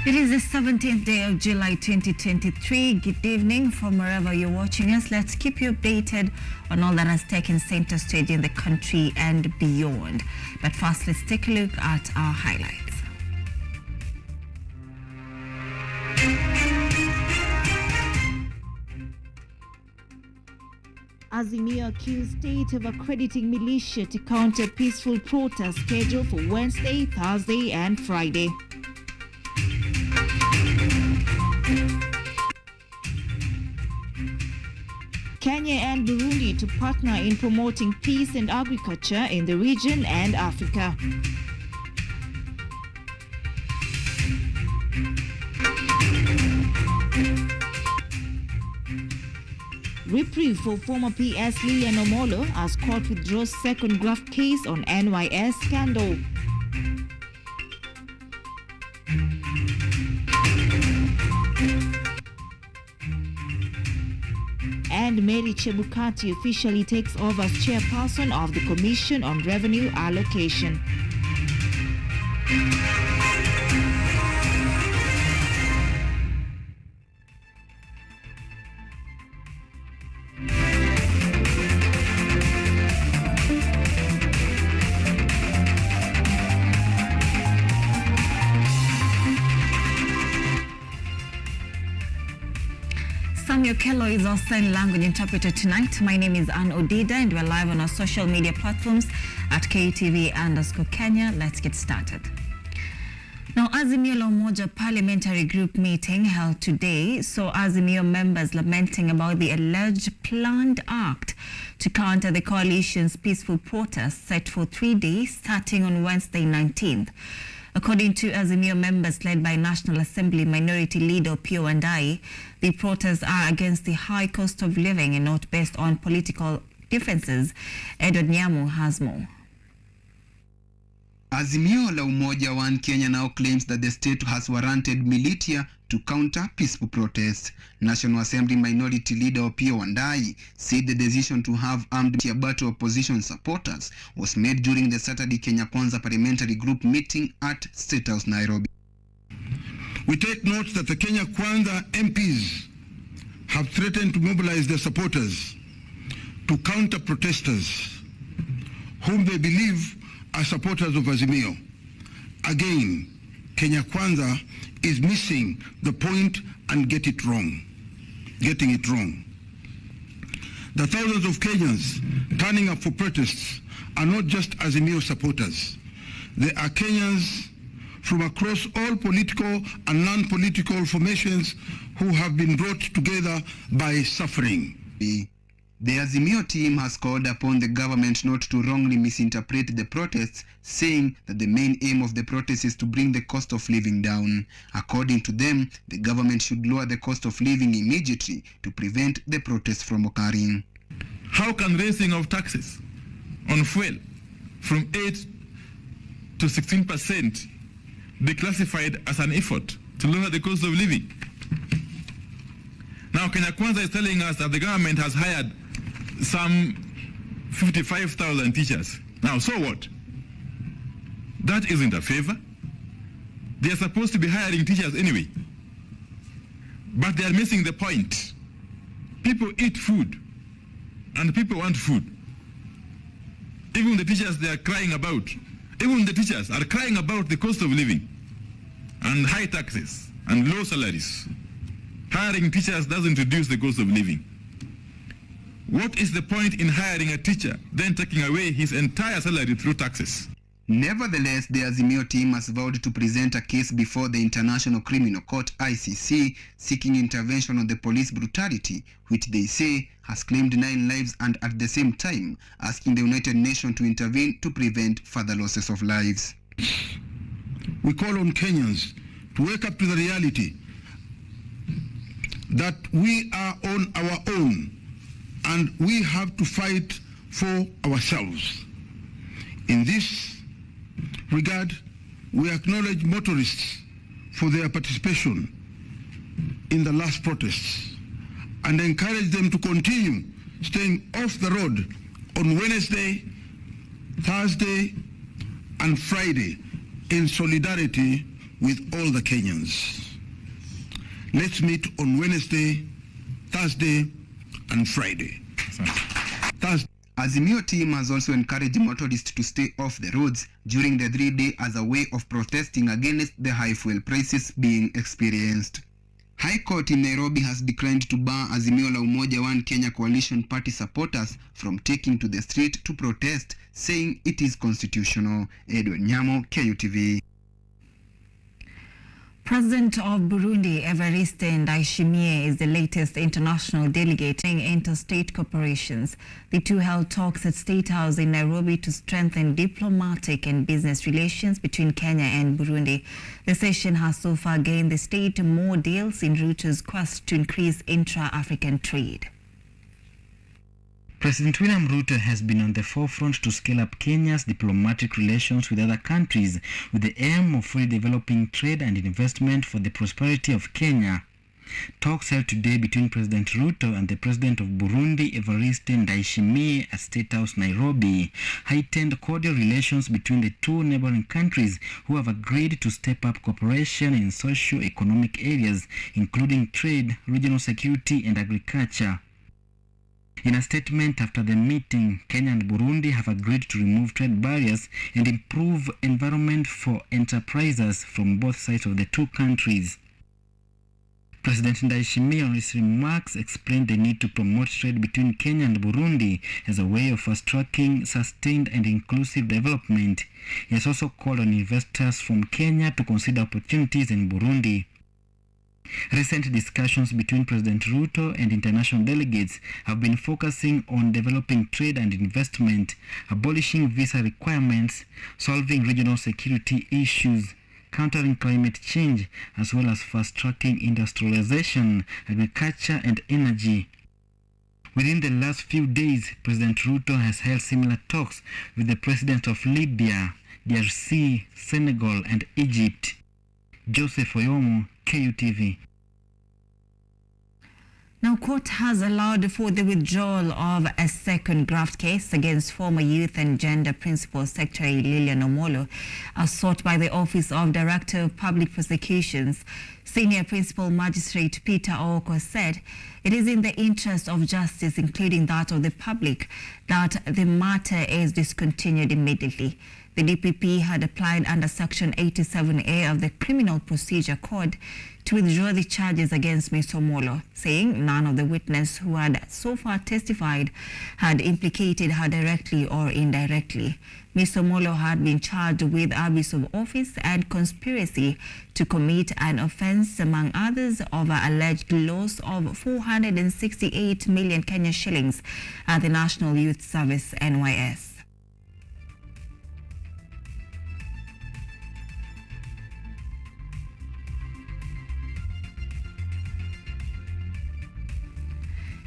It is the 17th day of July 2023. Good evening from wherever you're watching us. Let's keep you updated on all that has taken center stage in the country and beyond. But first, let's take a look at our highlights. Azimio accused state of accrediting militia to counter peaceful protest scheduled for Wednesday, Thursday and Friday. Kenya and Burundi to partner in promoting peace and agriculture in the region and Africa. Reprieve for former PS Lilian Omolo as court withdraws second graft case on NYS scandal. And Mary Chebukati officially takes over as chairperson of the Commission on Revenue Allocation. OKELLO is our sign language interpreter tonight. My name is ODDIDA and we're live on our social media platforms at KUTV_Kenya. Let's get started. Now, Azimio la Umoja Parliamentary Group meeting held today saw Azimio members lamenting about the alleged planned act to counter the coalition's peaceful protests set for 3 days starting on Wednesday 19th. According to Azimio members led by National Assembly Minority Leader ODDIDA, the protests are against the high cost of living and not based on political differences. Edward Nyamu has more. Azimio la Umoja One Kenya now claims that the state has warranted militia to counter peaceful protests. National Assembly Minority Leader ODDIDA said the decision to have armed battle opposition supporters was made during the Saturday Kenya Kwanza Parliamentary Group meeting at State House, Nairobi. We take note that the Kenya Kwanza MPs have threatened to mobilize their supporters to counter protesters whom they believe are supporters of Azimio. Again, Kenya Kwanza is missing the point and getting it wrong. The thousands of Kenyans turning up for protests are not just Azimio supporters. They are Kenyans from across all political and non-political formations who have been brought together by suffering. The Azimio team has called upon the government not to wrongly misinterpret the protests, saying that the main aim of the protests is to bring the cost of living down. According to them, the government should lower the cost of living immediately to prevent the protests from occurring. How can raising of taxes on fuel from 8 to 16% be classified as an effort to lower the cost of living? Now, Kenya Kwanza is telling us that the government has hired some 55,000 teachers. Now, so what? That isn't a favor. They are supposed to be hiring teachers anyway. But they are missing the point. People eat food, and people want food. Even the teachers they are crying about, even the teachers are crying about the cost of living and high taxes and low salaries. Hiring teachers doesn't reduce the cost of living. What is the point in hiring a teacher, then taking away his entire salary through taxes? Nevertheless, the Azimio team has vowed to present a case before the International Criminal Court (ICC) seeking intervention on the police brutality, which they say has claimed 9 lives, and at the same time asking the United Nations to intervene to prevent further losses of lives. We call on Kenyans to wake up to the reality that we are on our own and we have to fight for ourselves. In this regard, we acknowledge motorists for their participation in the last protests and encourage them to continue staying off the road on Wednesday, Thursday, and Friday in solidarity with all the Kenyans. Let's meet on Wednesday, Thursday, and Friday. Thursday. Azimio team has also encouraged motorists to stay off the roads during the 3-day as a way of protesting against the high fuel prices being experienced. High Court in Nairobi has declined to bar Azimio la Umoja One Kenya coalition party supporters from taking to the street to protest, saying it is constitutional. Edward Nyamo, KUTV. President of Burundi, Evariste Ndayishimiye, is the latest international delegate in interstate cooperations. The two held talks at State House in Nairobi to strengthen diplomatic and business relations between Kenya and Burundi. The session has so far gained the state more deals in Ruto's quest to increase intra-African trade. President William Ruto has been on the forefront to scale up Kenya's diplomatic relations with other countries with the aim of fully developing trade and investment for the prosperity of Kenya. Talks held today between President Ruto and the President of Burundi, Evariste Ndayishimiye, at State House, Nairobi, heightened cordial relations between the two neighboring countries who have agreed to step up cooperation in socio-economic areas, including trade, regional security, and agriculture. In a statement after the meeting, Kenya and Burundi have agreed to remove trade barriers and improve environment for enterprises from both sides of the two countries. President Ndayishimiye in his remarks explained the need to promote trade between Kenya and Burundi as a way of fast-tracking sustained and inclusive development. He has also called on investors from Kenya to consider opportunities in Burundi. Recent discussions between President Ruto and international delegates have been focusing on developing trade and investment, abolishing visa requirements, solving regional security issues, countering climate change, as well as fast-tracking industrialization, agriculture, and energy. Within the last few days, President Ruto has held similar talks with the President of Libya, DRC, Senegal, and Egypt. Joseph Oyomo, KUTV. Now, court has allowed for the withdrawal of a second graft case against former Youth and Gender Principal Secretary Lilian Omolo, as sought by the Office of Director of Public Prosecutions. Senior Principal Magistrate Peter Ooko said it is in the interest of justice, including that of the public, that the matter is discontinued immediately. The DPP had applied under Section 87A of the Criminal Procedure Code to withdraw the charges against Mr. Omolo, saying none of the witnesses who had so far testified had implicated her directly or indirectly. Mr. Omolo had been charged with abuse of office and conspiracy to commit an offence, among others, over alleged loss of 468 million Kenya shillings at the National Youth Service (NYS).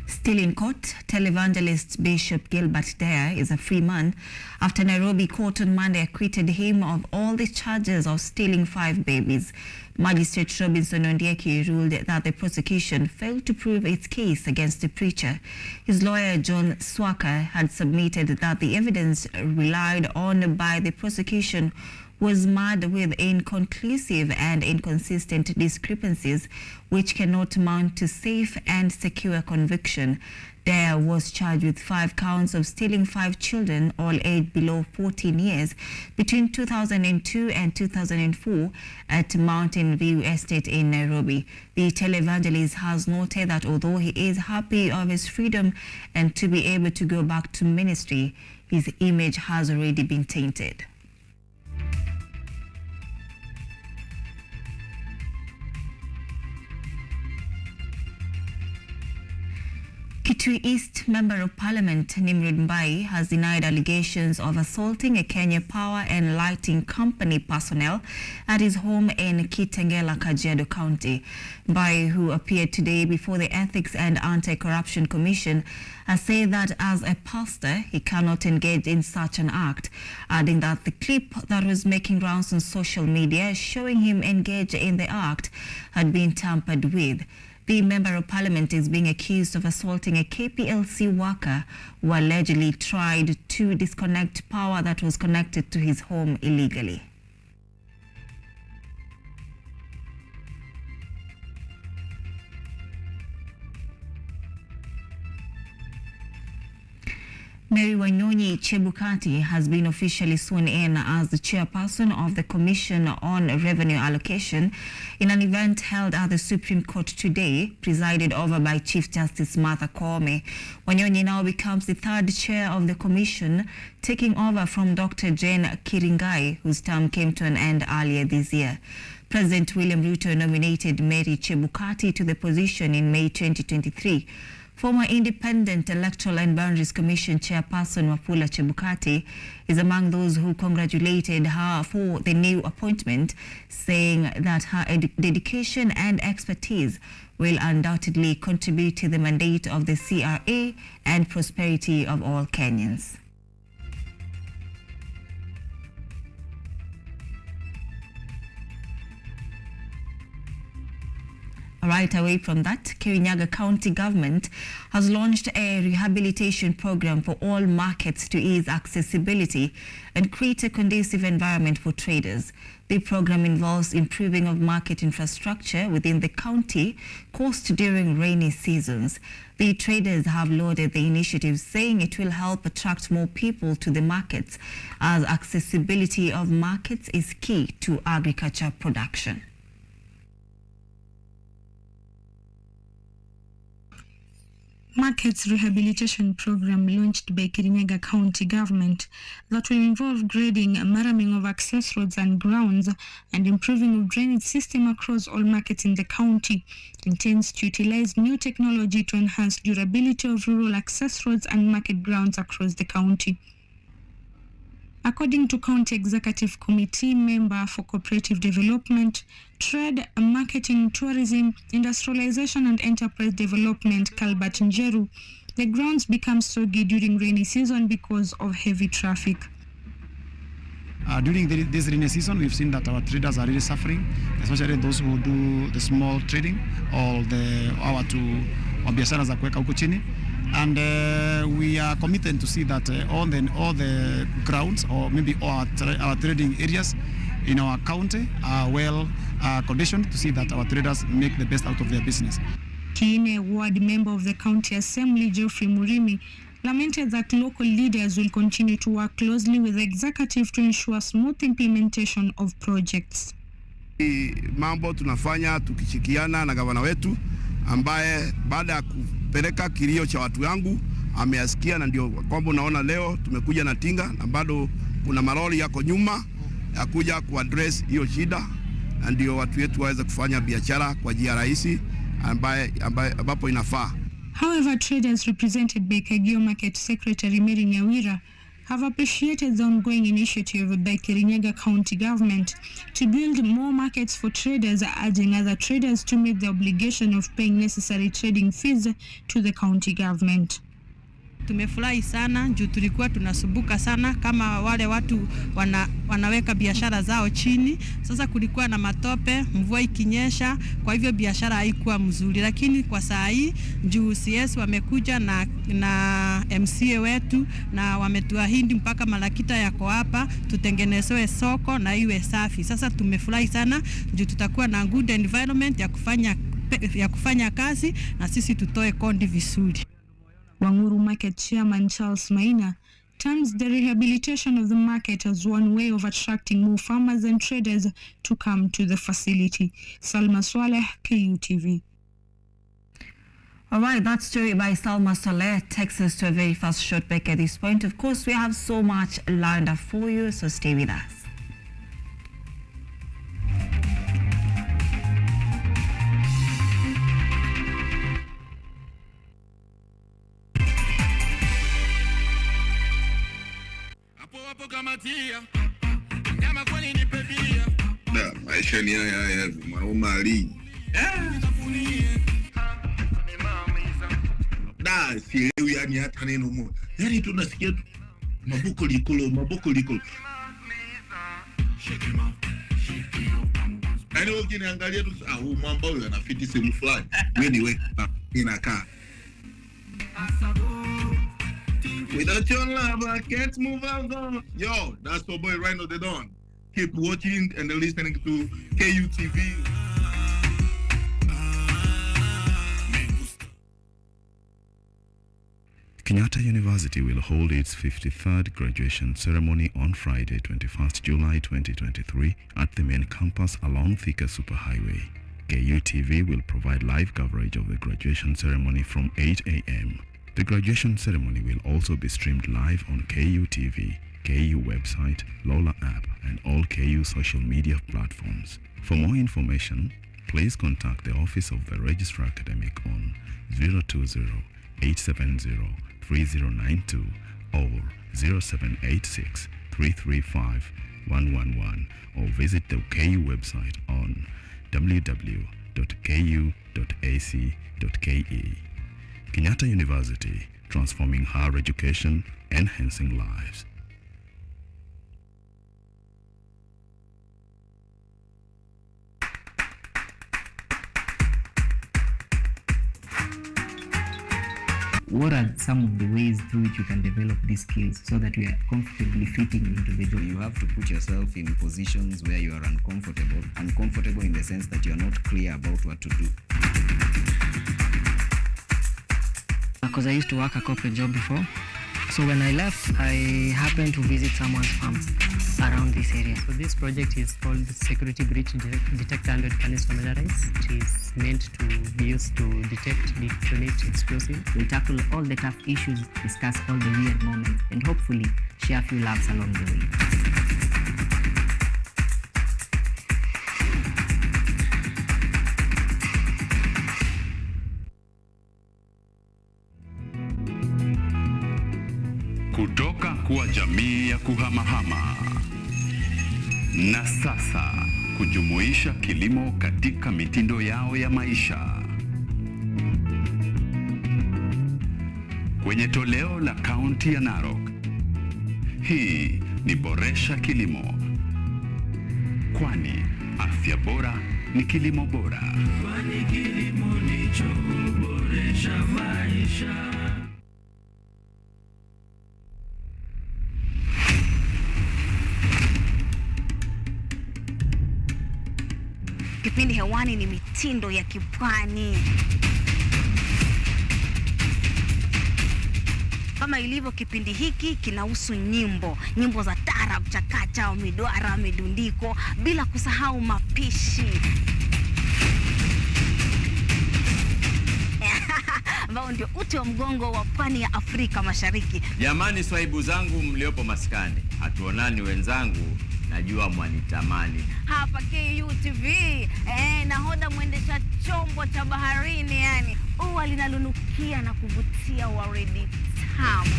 Still in court, televangelist Bishop Gilbert Dare is a free man after Nairobi court on Monday acquitted him of all the charges of stealing 5 babies. Magistrate Robinson Ondieki ruled that the prosecution failed to prove its case against the preacher. His lawyer, John Swaka, had submitted that the evidence relied on by the prosecution was marred with inconclusive and inconsistent discrepancies which cannot mount to safe and secure conviction. Dare was charged with 5 counts of stealing 5 children, all aged below 14 years, between 2002 and 2004 at Mountain View Estate in Nairobi. The televangelist has noted that although he is happy of his freedom and to be able to go back to ministry, his image has already been tainted. Kitui East Member of Parliament Nimrod Mbai has denied allegations of assaulting a Kenya Power and Lighting Company personnel at his home in Kitengela, Kajiado County. Mbai, who appeared today before the Ethics and Anti-Corruption Commission, has said that as a pastor, he cannot engage in such an act, adding that the clip that was making rounds on social media showing him engaged in the act had been tampered with. The Member of Parliament is being accused of assaulting a KPLC worker who allegedly tried to disconnect power that was connected to his home illegally. Mary Wanyonyi Chebukati has been officially sworn in as the chairperson of the Commission on Revenue Allocation in an event held at the Supreme Court today, presided over by Chief Justice Martha Koome. Wanyonyi now becomes the third chair of the commission, taking over from Dr. Jane Kiringai, whose term came to an end earlier this year. President William Ruto nominated Mary Chebukati to the position in May 2023. Former Independent Electoral and Boundaries Commission Chairperson Wafula Chebukati is among those who congratulated her for the new appointment, saying that her dedication and expertise will undoubtedly contribute to the mandate of the CRA and prosperity of all Kenyans. Right away from that, Kirinyaga County Government has launched a rehabilitation program for all markets to ease accessibility and create a conducive environment for traders. The program involves improving of market infrastructure within the county caused during rainy seasons. The traders have lauded the initiative, saying it will help attract more people to the markets, as accessibility of markets is key to agriculture production. Markets Rehabilitation Program launched by Kirinyaga County Government that will involve grading, marraming of access roads and grounds, and improving of drainage system across all markets in the county, intends to utilize new technology to enhance durability of rural access roads and market grounds across the county. According to County Executive Committee member for Cooperative Development, Trade, Marketing, Tourism, Industrialization and Enterprise Development, Calbert Njeru, the grounds become soggy during rainy season because of heavy traffic. During this rainy season, we've seen that our traders are really suffering, especially those who do the small trading or our biashara za kuweka huko chini. And we are committed to see that all the grounds or maybe all our trading areas in our county are well conditioned to see that our traders make the best out of their business. Kiine Ward member of the County Assembly, Geoffrey Murimi, lamented that local leaders will continue to work closely with the executive to ensure smooth implementation of projects. Mambo tunafanya tukishikiana na gavana wetu ambaye baada ya kupeleka kilio cha watu wangu ameyasikia, na ndio kwamba unaona leo tumekuja na tinga na bado kuna malori yako nyuma ya kuja kuaddress hiyo shida, na ndio watu wetu waweze kufanya biashara kwa njia rahisi ambapo inafaa. However, traders represented by Kagio Market Secretary Mary Nyawira have appreciated the ongoing initiative by Kirinyaga County Government to build more markets for traders, urging other traders to meet the obligation of paying necessary trading fees to the county government. Tumefurahi sana juu tulikuwa tunasumbuka sana kama wale watu wanaweka biashara zao chini. Sasa kulikuwa na matope, mvua ikinyesha, kwa hivyo biashara haikuwa mzuri. Lakini kwa saa hii juu CS wamekuja na MCA wetu na wametuahidi mpaka malakita yako hapa tutengenezewe soko na iwe safi. Sasa tumefurahi sana juu tutakuwa na good environment ya kufanya kazi na sisi tutoe kondi vizuri. Wanguru Market Chairman Charles Maina terms the rehabilitation of the market as one way of attracting more farmers and traders to come to the facility. Salma Swaleh, KUTV. All right, that story by Salma Saleh takes us to a very fast short break at this point. Of course, we have so much lined up for you, so stay with us. Maisha ni haya mwanaume ali. Sielewi yani hata neno moja. Yani tunasikia tu maboko likolo. Yani ukiniangalia tu huyu mwamba huyu anafiti sehemu fulani. Wewe ni wewe inakaa. Without your love, I can't move on. Yo, that's your boy Rhino the Don. Keep watching and listening to KUTV. Kenyatta University will hold its 53rd graduation ceremony on Friday, 21st July 2023 at the main campus along Thika Superhighway. KUTV will provide live coverage of the graduation ceremony from 8 a.m. The graduation ceremony will also be streamed live on KUTV, KU website, Lola app, and all KU social media platforms. For more information, please contact the Office of the Registrar Academic on 020-870-3092 or 0786-335-111 or visit the KU website on www.ku.ac.ke. Kenyatta University, transforming higher education, enhancing lives. What are some of the ways through which you can develop these skills so that you are comfortably fitting into the job? You have to put yourself in positions where you are uncomfortable. Uncomfortable in the sense that you are not clear about what to do. Because I used to work a corporate job before. So when I left, I happened to visit someone's farms around this area. So this project is called Security Breach Detector and Readiness Familiarize. It is meant to be used to detect, detonate explosives. We'll tackle all the tough issues, discuss all the weird moments, and hopefully share a few laughs along the way. Kutoka kuwa jamii ya kuhamahama na sasa kujumuisha kilimo katika mitindo yao ya maisha. Kwenye toleo la kaunti ya Narok, hii ni Boresha Kilimo, kwani afya bora ni kilimo bora. Kwani kilimo ndicho huboresha maisha. Kipindi hewani ni mitindo ya kipwani. Kama ilivyo kipindi hiki kinahusu nyimbo za taarab, chakacha, midwara, midundiko, bila kusahau mapishi. Ambao ndio uti wa mgongo wa pwani ya Afrika Mashariki. Jamani swaibu zangu mliopo maskani, hatuonani wenzangu, najua mwanitamani. Hapa KUTV, nahodha mwendesha chombo cha baharini, yani ua linalonukia na kuvutia waridi tamu.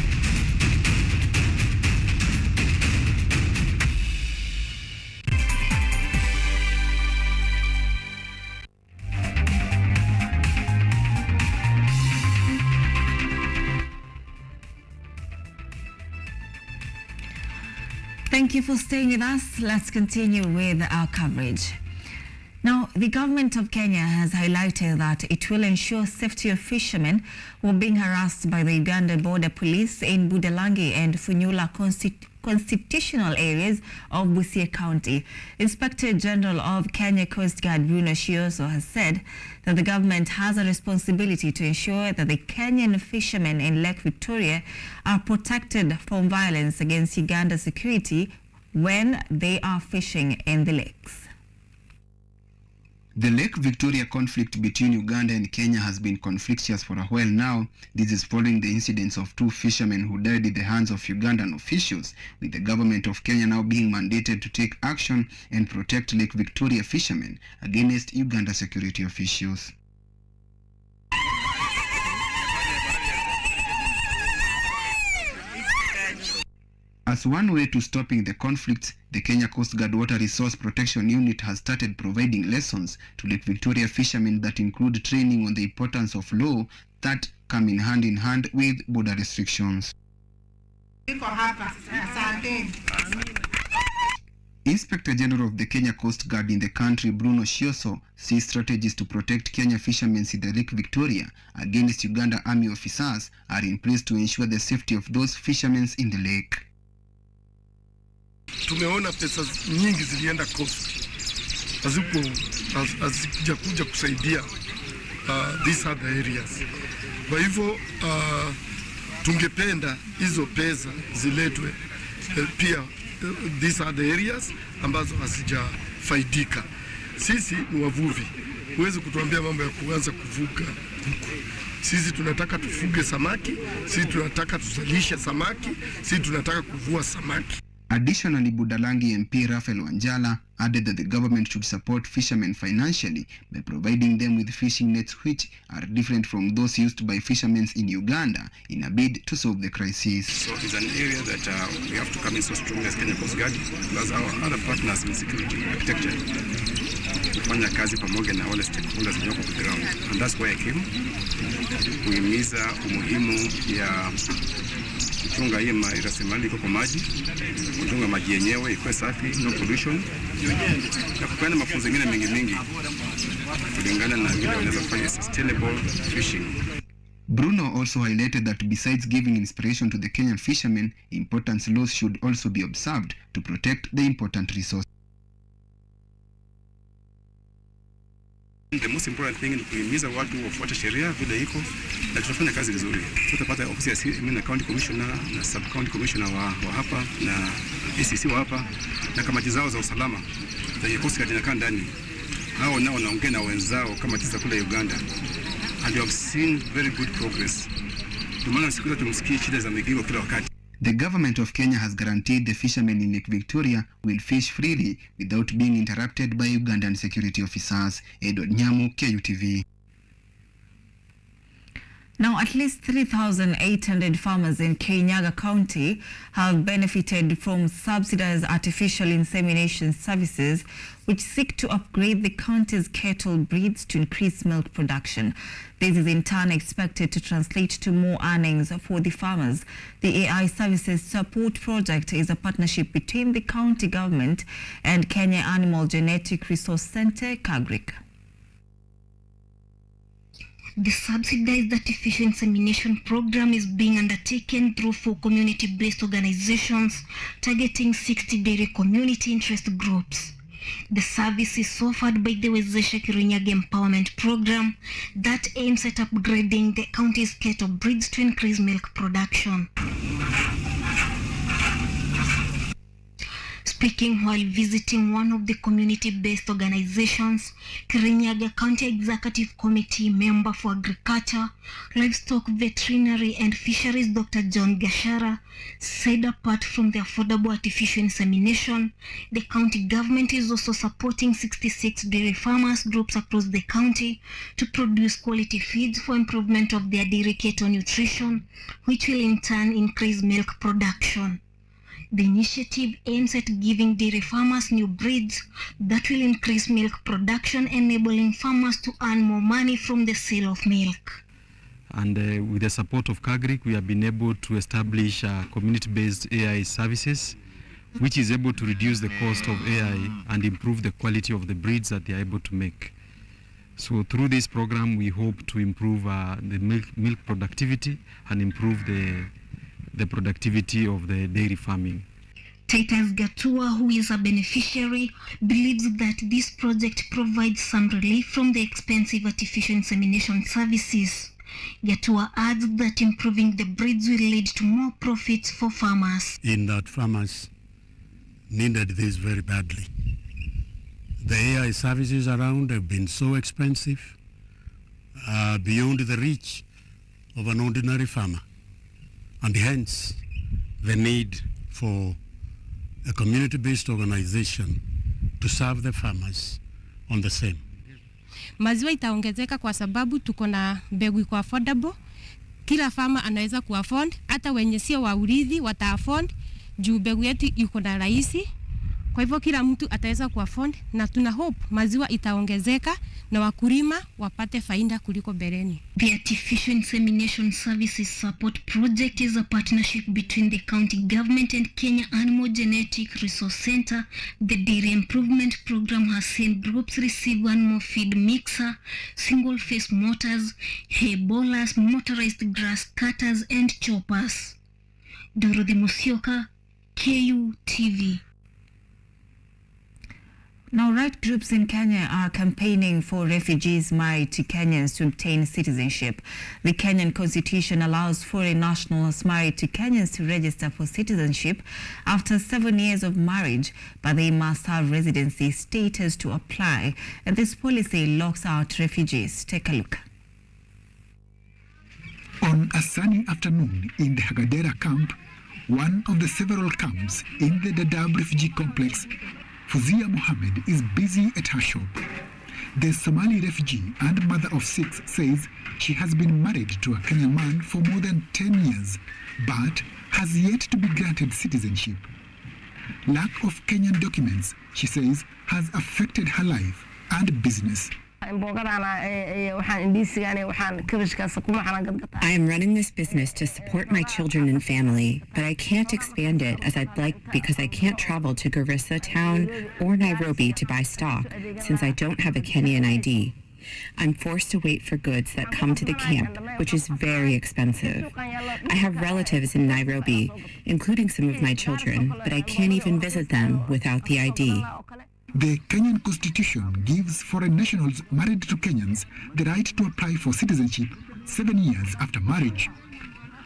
Thank you for staying with us. Let's continue with our coverage. Now, the government of Kenya has highlighted that it will ensure safety of fishermen who are being harassed by the Uganda border police in Budalangi and Funyula constitutional areas of Busia County. Inspector General of Kenya Coast Guard Bruno Shioso has said that the government has a responsibility to ensure that the Kenyan fishermen in Lake Victoria are protected from violence against Uganda security when they are fishing in the lakes. The Lake Victoria conflict between Uganda and Kenya has been conflictuous for a while now. This is following the incidents of two fishermen who died in the hands of Ugandan officials, with the government of Kenya now being mandated to take action and protect Lake Victoria fishermen against Uganda security officials. As one way to stopping the conflict, the Kenya Coast Guard Water Resource Protection Unit has started providing lessons to Lake Victoria fishermen that include training on the importance of law that come in hand with border restrictions. Inspector General of the Kenya Coast Guard in the country, Bruno Shioso, sees strategies to protect Kenya fishermen in the Lake Victoria against Uganda Army officers are in place to ensure the safety of those fishermen in the lake. Tumeona pesa nyingi zilienda coast, hazikuja kusaidia these other areas. Kwa hivyo Tungependa hizo pesa ziletwe pia these are the areas ambazo hazijafaidika. Sisi ni wavuvi, huwezi kutuambia mambo ya kuanza kuvuka huko. Sisi tunataka tufuge samaki, sisi tunataka tuzalishe samaki, sisi tunataka kuvua samaki. Additionally, Budalangi MP Raphael Wanjala added that the government should support fishermen financially by providing them with fishing nets which are different from those used by fishermen in Uganda in a bid to solve the crisis. So it's an area that we have to come in so strong as Kenya Coast Guard, plus our other partners in security architecture. Kufanya kazi pamoja na wale stakeholders walioko on the ground. And that's why I came. Kuhimiza umuhimu ya kuchunga hii rasilimali iko kwa maji, kuchunga maji yenyewe ikuwe safi, no pollution, na kupanda mafunzo mengine mengi kulingana na vile wanaweza kufanya sustainable fishing. Bruno also highlighted that besides giving inspiration to the Kenyan fishermen, important laws should also be observed to protect the important resource. The most important thing ni kuhimiza watu wafuate sheria vile iko, na tunafanya kazi vizuri. Tutapata ofisi ya county commissioner na sub county commissioner wa hapa na ACC wa hapa na kamati zao za usalama za kikosi kinakaa ndani. Hao nao wanaongea na wenzao kama tisa kule Uganda, and we have seen very good progress. Tumeona siku zote tumsikie shida za migigo kila wakati. The government of Kenya has guaranteed the fishermen in Lake Victoria will fish freely without being interrupted by Ugandan security officers. Edward Nyamu, KUTV. Now, at least 3,800 farmers in Kirinyaga County have benefited from subsidized artificial insemination services which seek to upgrade the county's cattle breeds to increase milk production. This is in turn expected to translate to more earnings for the farmers. The AI Services Support Project is a partnership between the county government and Kenya Animal Genetic Resource Center, KAGRIC. The subsidized artificial insemination program is being undertaken through 4 community-based organizations targeting 60 dairy community interest groups. The service is offered by the Wezesha Kirinyaga Empowerment Program that aims at upgrading the county's cattle breeds to increase milk production. Speaking while visiting one of the community-based organizations, Kirinyaga County Executive Committee member for Agriculture, Livestock, Veterinary and Fisheries Dr. John Gashara said apart from the affordable artificial insemination, the county government is also supporting 66 dairy farmers groups across the county to produce quality feeds for improvement of their dairy cattle nutrition, which will in turn increase milk production. The initiative aims at giving dairy farmers new breeds that will increase milk production, enabling farmers to earn more money from the sale of milk. And with the support of KAGRIC, we have been able to establish community-based AI services, which is able to reduce the cost of AI and improve the quality of the breeds that they are able to make. So through this program, we hope to improve the milk productivity and improve the productivity of the dairy farming. Titus Gatua, who is a beneficiary, believes that this project provides some relief from the expensive artificial insemination services. Gatua adds that improving the breeds will lead to more profits for farmers. In that farmers needed this very badly. The AI services around have been so expensive, beyond the reach of an ordinary farmer. And hence, the need for a community-based organization to serve the farmers on the same. Maziwa itaongezeka kwa sababu tuko na mbegu iko affordable. Kila farmer anaweza kuafford, hata wenye sio wa urithi wata-afford juu mbegu yetu iko na rahisi. Kwa hivyo kila mtu ataweza kuafford na tuna hope maziwa itaongezeka na wakulima wapate faida kuliko bereni. The Artificial Insemination Services Support Project is a partnership between the county government and Kenya Animal Genetic Resource Center. The Dairy Improvement Program has seen groups receive animal feed mixer, single-phase motors, hay bowlers, motorized grass cutters and choppers. Dorothy Musioka, KUTV. Now, right groups in Kenya are campaigning for refugees married to Kenyans to obtain citizenship. The Kenyan constitution allows foreign nationals married to Kenyans to register for citizenship after 7 years of marriage, but they must have residency status to apply. And this policy locks out refugees. Take a look. On a sunny afternoon in the Hagadera camp, one of the several camps in the Dadaab refugee complex, Fuzia Mohammed is busy at her shop. The Somali refugee and mother of 6 says she has been married to a Kenyan man for more than 10 years, but has yet to be granted citizenship. Lack of Kenyan documents, she says, has affected her life and business. I am running this business to support my children and family, but I can't expand it as I'd like because I can't travel to Garissa town or Nairobi to buy stock since I don't have a Kenyan ID. I'm forced to wait for goods that come to the camp, which is very expensive. I have relatives in Nairobi, including some of my children, but I can't even visit them without the ID. The Kenyan constitution gives foreign nationals married to Kenyans the right to apply for citizenship 7 years after marriage.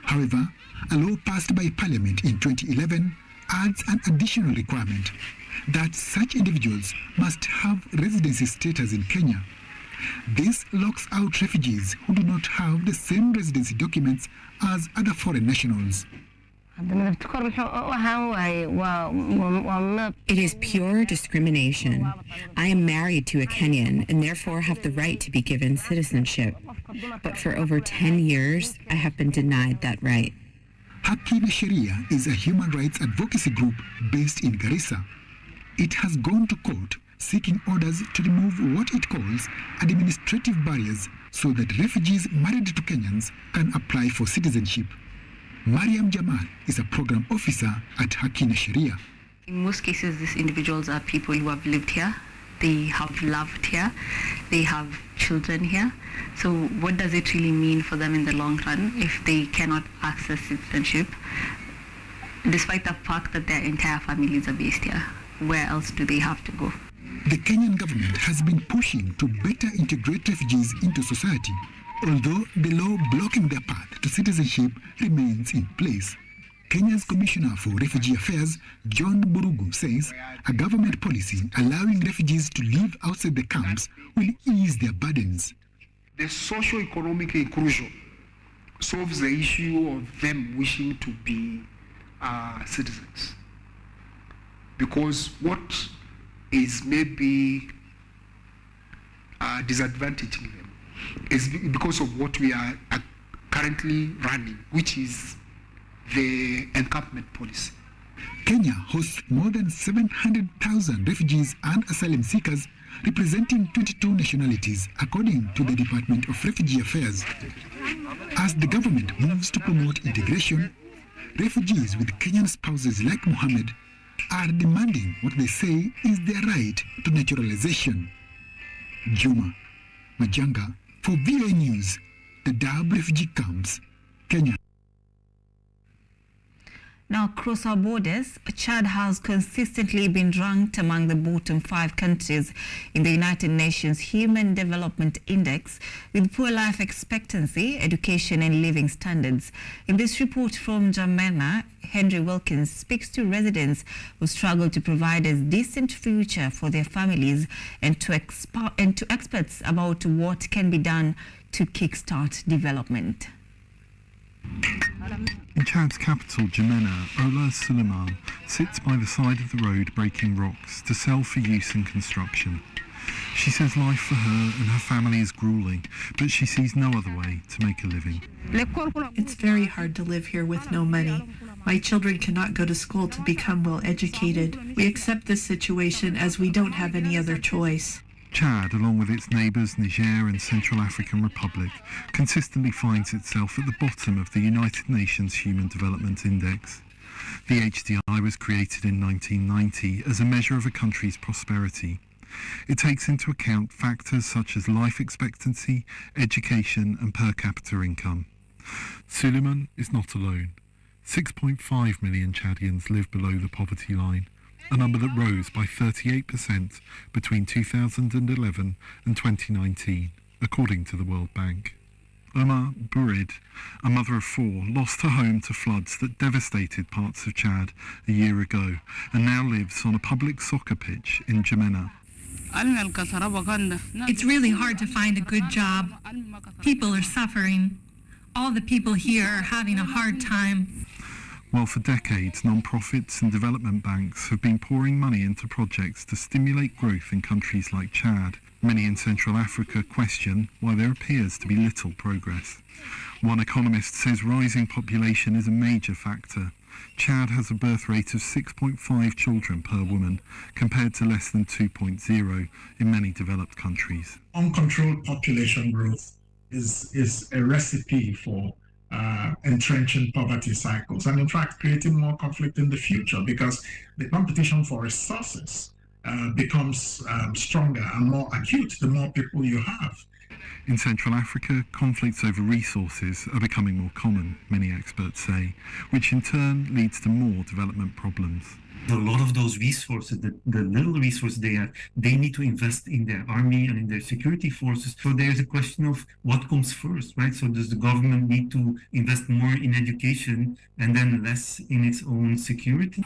However, a law passed by Parliament in 2011 adds an additional requirement that such individuals must have residency status in Kenya. This locks out refugees who do not have the same residency documents as other foreign nationals. It is pure discrimination. I am married to a Kenyan and therefore have the right to be given citizenship. But for over 10 years, I have been denied that right. Haki na Sheria is a human rights advocacy group based in Garissa. It has gone to court seeking orders to remove what it calls administrative barriers so that refugees married to Kenyans can apply for citizenship. Mariam Jamal is a program officer at Haki na Sheria. In most cases, these individuals are people who have lived here, they have loved here, they have children here. So what does it really mean for them in the long run if they cannot access citizenship, despite the fact that their entire families are based here? Where else do they have to go? The Kenyan government has been pushing to better integrate refugees into society, although the law blocking their path to citizenship remains in place. Kenya's Commissioner for Refugee Affairs, John Burugu, says a government policy allowing refugees to live outside the camps will ease their burdens. The socio-economic inclusion solves the issue of them wishing to be citizens. Because what is maybe disadvantaging them is because of what we are currently running, which is the encampment policy. Kenya hosts more than 700,000 refugees and asylum seekers representing 22 nationalities, according to the Department of Refugee Affairs. As the government moves to promote integration, refugees with Kenyan spouses like Mohammed are demanding what they say is their right to naturalization. Juma Majanga for VOA News, the Dadaab refugee camps, Kenya. Now, across our borders, Chad has consistently been ranked among the bottom 5 countries in the United Nations Human Development Index with poor life expectancy, education and living standards. In this report from Jamena, Henry Wilkins speaks to residents who struggle to provide a decent future for their families and to experts about what can be done to kickstart development. In Chad's capital, Jamena, Ola Suleiman sits by the side of the road breaking rocks to sell for use in construction. She says life for her and her family is grueling, but she sees no other way to make a living. It's very hard to live here with no money. My children cannot go to school to become well educated. We accept this situation as we don't have any other choice. Chad, along with its neighbours Niger and Central African Republic, consistently finds itself at the bottom of the United Nations Human Development Index. The HDI was created in 1990 as a measure of a country's prosperity. It takes into account factors such as life expectancy, education and per capita income. Suleiman is not alone. 6.5 million Chadians live below the poverty line. a number that rose by 38% between 2011 and 2019, according to the World Bank. Omar Bourid, a mother of 4, lost her home to floods that devastated parts of Chad a year ago and now lives on a public soccer pitch in N'Djamena. It's really hard to find a good job. People are suffering. All the people here are having a hard time. While for decades, non-profits and development banks have been pouring money into projects to stimulate growth in countries like Chad, many in Central Africa question why there appears to be little progress. One economist says rising population is a major factor. Chad has a birth rate of 6.5 children per woman, compared to less than 2.0 in many developed countries. Uncontrolled population growth is a recipe for entrenching poverty cycles and in fact creating more conflict in the future because the competition for resources becomes stronger and more acute the more people you have. In Central Africa, conflicts over resources are becoming more common, many experts say, which in turn leads to more development problems. A lot of those resources, the little resources they have, they need to invest in their army and in their security forces. So there's a question of what comes first, right? So does the government need to invest more in education and then less in its own security?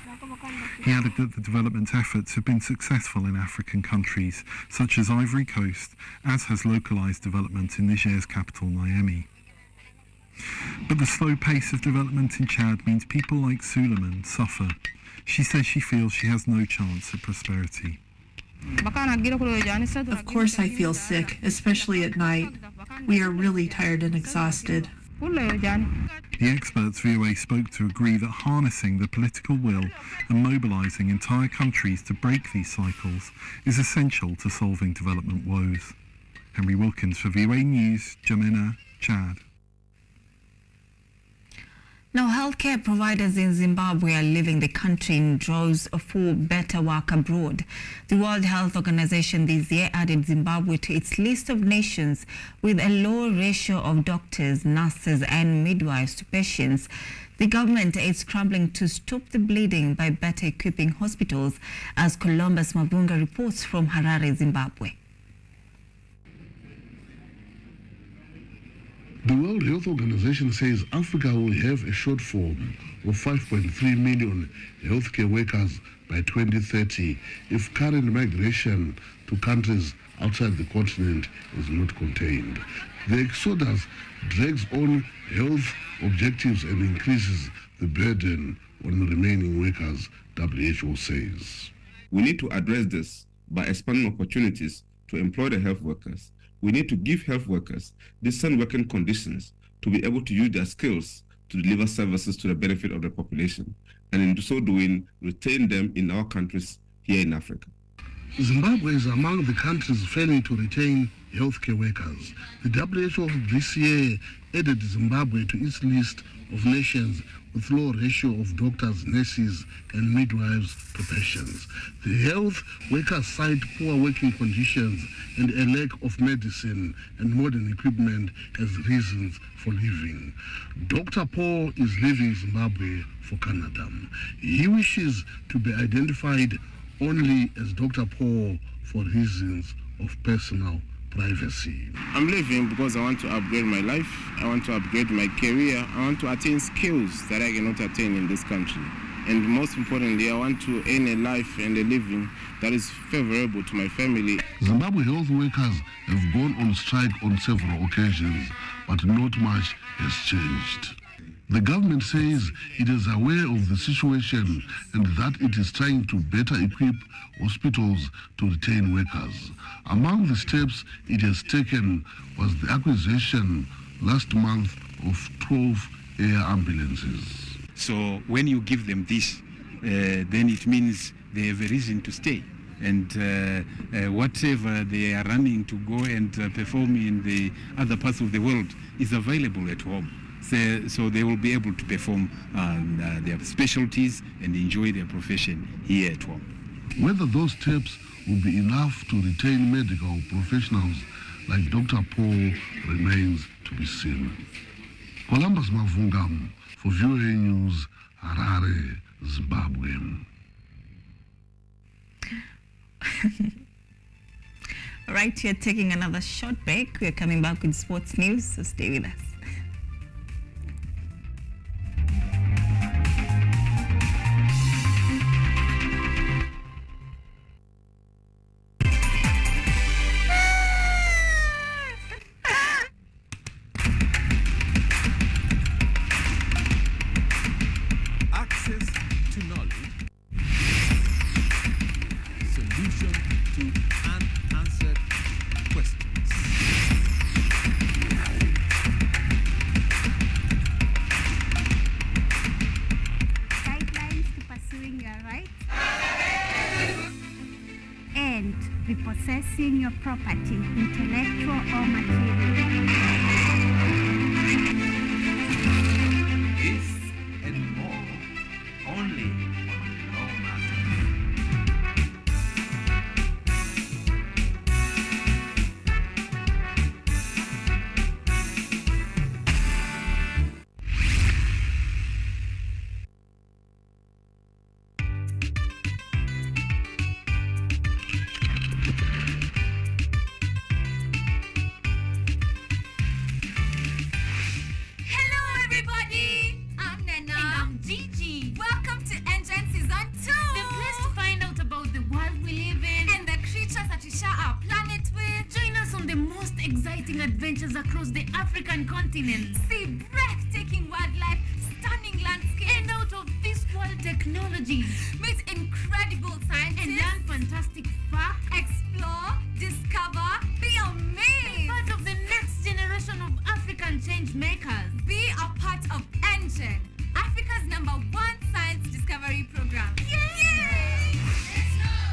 He added that the development efforts have been successful in African countries, such as Ivory Coast, as has localised development in Niger's capital, Niamey. But the slow pace of development in Chad means people like Suleiman suffer. She says she feels she has no chance at prosperity. Of course I feel sick, especially at night. We are really tired and exhausted. The experts VOA spoke to agree that harnessing the political will and mobilising entire countries to break these cycles is essential to solving development woes. Henry Wilkins for VOA News, N'Djamena, Chad. Now, healthcare providers in Zimbabwe are leaving the country in droves for better work abroad. The World Health Organization this year added Zimbabwe to its list of nations with a low ratio of doctors, nurses and midwives to patients. The government is scrambling to stop the bleeding by better equipping hospitals, as Columbus Mavunga reports from Harare, Zimbabwe. The World Health Organization says Africa will have a shortfall of 5.3 million healthcare workers by 2030 if current migration to countries outside the continent is not contained. The exodus drags on health objectives and increases the burden on remaining workers, WHO says. We need to address this by expanding opportunities to employ the health workers. We need to give health workers decent working conditions to be able to use their skills to deliver services to the benefit of the population, and in so doing, retain them in our countries here in Africa. Zimbabwe is among the countries failing to retain healthcare workers. The WHO this year added Zimbabwe to its list of nations with low ratio of doctors, nurses and midwives to patients. The health workers cite poor working conditions and a lack of medicine and modern equipment as reasons for leaving. Dr. Paul is leaving Zimbabwe for Canada. He wishes to be identified only as Dr. Paul for reasons of personal privacy. I'm leaving because I want to upgrade my life, I want to upgrade my career, I want to attain skills that I cannot attain in this country. And most importantly, I want to earn a life and a living that is favorable to my family. Zimbabwe health workers have gone on strike on several occasions, but not much has changed. The government says it is aware of the situation and that it is trying to better equip hospitals to retain workers. Among the steps it has taken was the acquisition last month of 12 air ambulances. So when you give them this, then it means they have a reason to stay. And whatever they are running to go and perform in the other parts of the world is available at home. So they will be able to perform their specialties and enjoy their profession here at home. Whether those steps will be enough to retain medical professionals like Dr. Paul remains to be seen. Columbus Mavunga for VOA News, Harare, Zimbabwe. All right, we're taking another short break. We're coming back with sports news, so stay with us. Repossessing your property, intellectual or material. This and more, only on Law Matters. Adventures across the African continent. See breathtaking wildlife, stunning landscapes, and out of this world technologies. Meet incredible scientists and learn fantastic facts. Explore, discover, be amazed. Be part of the next generation of African change makers. Be a part of ENGEN, Africa's #1 science discovery program. Yay!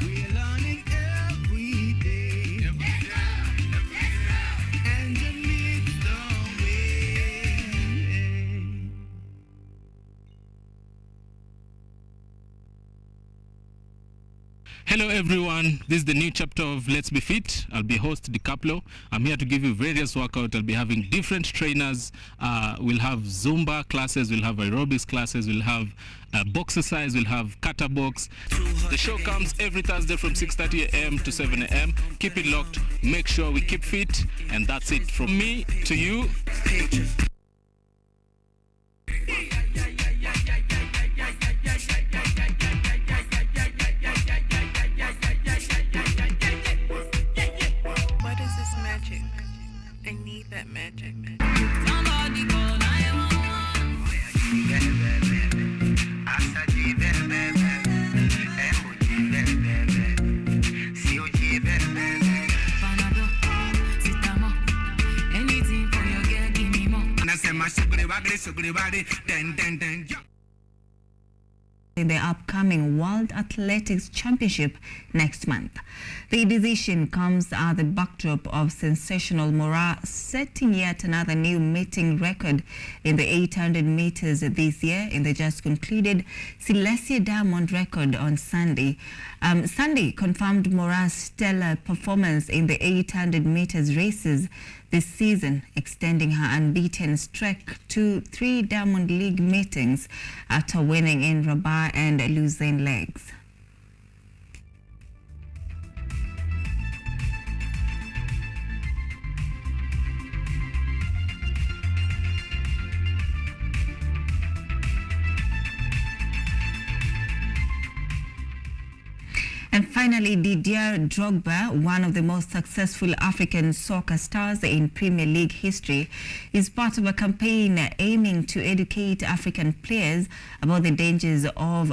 We're learning every day. Hello everyone, this is the new chapter of Let's Be Fit. I'll be host KUTV. I'm here to give you various workouts. I'll be having different trainers. We'll have Zumba classes, we'll have aerobics classes, we'll have boxercise, we'll have kata box. The show comes every Thursday from 6:30 a.m. to 7 a.m. Keep it locked, make sure we keep fit, and that's it from me to you. I need that magic. Somebody call 911. Anything for your girl, give me more. The upcoming World Athletics Championship next month. The decision comes at the backdrop of sensational Mora setting yet another new meeting record in the 800 meters this year in the just concluded Celestia Diamond record on Sunday. Sunday confirmed Mora's stellar performance in the 800 meters races this season, extending her unbeaten streak to 3 Diamond League meetings after winning in Rabat and losing legs. And finally, Didier Drogba, one of the most successful African soccer stars in Premier League history, is part of a campaign aiming to educate African players about the dangers of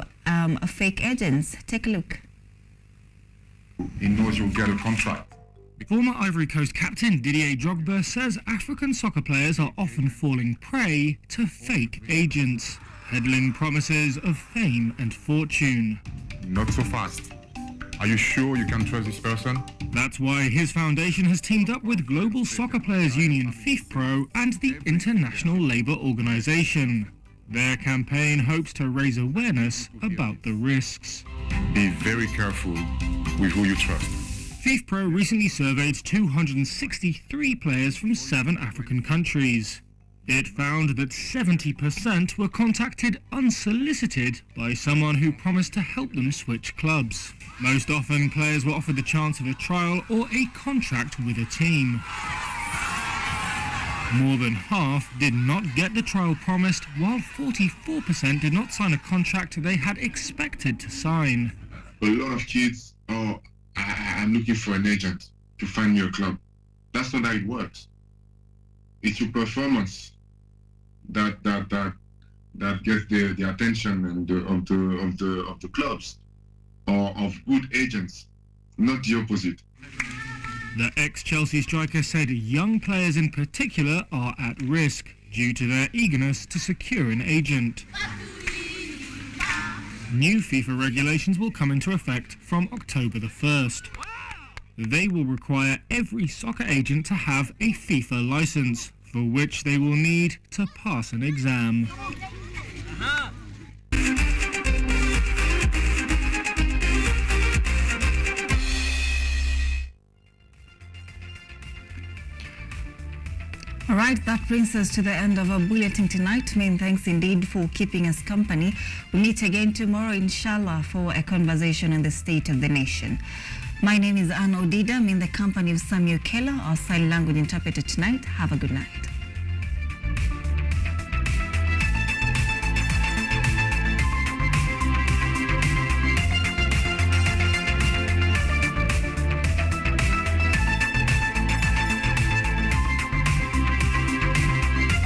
fake agents. Take a look. He knows you'll get a contract. Former Ivory Coast captain Didier Drogba says African soccer players are often falling prey to fake agents, peddling promises of fame and fortune. Not so fast. Are you sure you can trust this person? That's why his foundation has teamed up with Global Soccer Players Union FIFPro and the International Labour Organization. Their campaign hopes to raise awareness about the risks. Be very careful with who you trust. FIFPro recently surveyed 263 players from 7 African countries. It found that 70% were contacted unsolicited by someone who promised to help them switch clubs. Most often, players were offered the chance of a trial or a contract with a team. More than half did not get the trial promised, while 44% did not sign a contract they had expected to sign. A lot of kids, I'm looking for an agent to find me a club. That's not how it works. It's your performance that gets the attention and of the clubs or of good agents, not the opposite. The ex-Chelsea striker said young players in particular are at risk due to their eagerness to secure an agent. New FIFA regulations will come into effect from October the 1st. They will require every soccer agent to have a FIFA license, for which they will need to pass an exam. All right, that brings us to the end of our bulletin tonight. Many thanks indeed for keeping us company. We meet again tomorrow, inshallah, for a conversation on the state of the nation. My name is ODDIDA. I'm in the company of Samuel OKELLO, our sign language interpreter tonight. Have a good night.